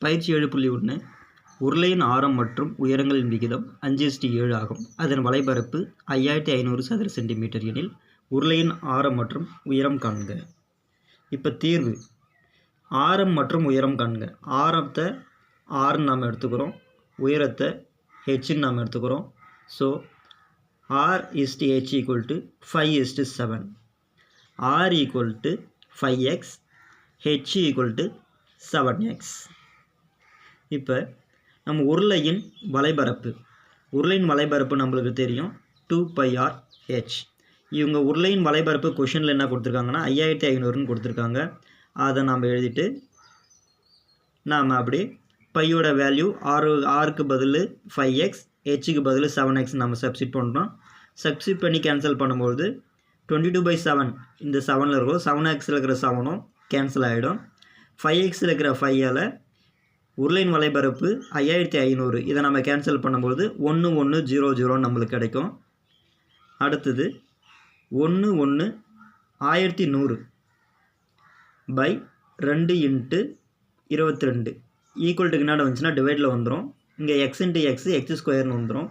பயிற்சி 7.1 உருளையின் ஆரம் மற்றும் உயரங்களின் விகிதம் 5:7 ஆகும். அதன் வலைபரப்பு 5500 சதுர சென்டிமீட்டர் எனில் உருளையின் ஆரம் மற்றும் உயரம் காண்க. இப்போ தீர்வு, ஆரம் மற்றும் உயரம் காண்க. ஆரத்தை ஆர்ன்னு நாம் எடுத்துக்கிறோம், உயரத்தை ஹெச்ன்னு நாம் எடுத்துக்கிறோம். So R/H = 5:7. R = 5x, H = 7x. இப்போ நம்ம உருளையின் வலைபரப்பு நம்மளுக்கு தெரியும் 2πr/h. இவங்க உருளையின் வலைபரப்பு கொஷனில் என்ன கொடுத்துருக்காங்கன்னா 5500ன்னு கொடுத்துருக்காங்க. அதை நாம் எழுதிட்டு நாம் அப்படி பையோட வேல்யூ ஆருக்கு பதில் 5x, ஹெச்சுக்கு பதில் 7x நம்ம சப்ஸ்டிட் பண்ணுறோம். சப்ஸ்டிட் பண்ணி கேன்சல் பண்ணும்போது 22/7 இந்த 7ல் இருக்கும், 7xல் இருக்கிற 7ம் கேன்சல் ஆகிடும். 5xல் இருக்கிற 5ஆல் உருளையின் வலைபரப்பு 5500 இதை நம்ம கேன்சல் பண்ணும்போது 1100 நம்மளுக்கு கிடைக்கும். அடுத்தது 1100 பை 2 × 22 ஈக்குவல்ட்டுக்கு என்ன வந்துச்சுன்னா டிவைடில் வந்துடும். இங்கே x × x x² வந்துடும்.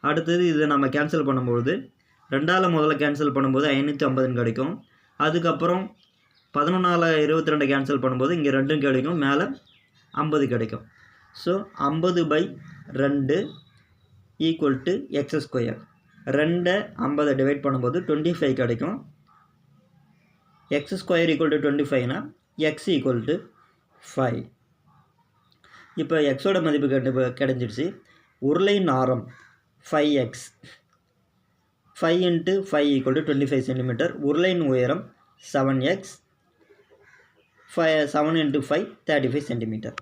அடுத்தது இதை நம்ம கேன்சல் பண்ணும்போது 2ஆல் முதல்ல கேன்சல் பண்ணும்போது 550 கிடைக்கும். அதுக்கப்புறம் 11ஆல் 22 கேன்சல் பண்ணும்போது இங்கே 2 கிடைக்கும், மேலே 50 கிடைக்கும். So 50/2 equal to x². 2 50 divide பண்ணும்போது 25 கிடைக்கும். x² = 25னா x = 5. இப்போ எக்ஸோட மதிப்பு கிடைச்சிடுச்சு. உருளையின் ஆரம் 5x, 5 × 5 = 25 சென்டிமீட்டர். உருளையின் உயரம் 7x, 7 × 5 35 சென்டிமீட்டர்.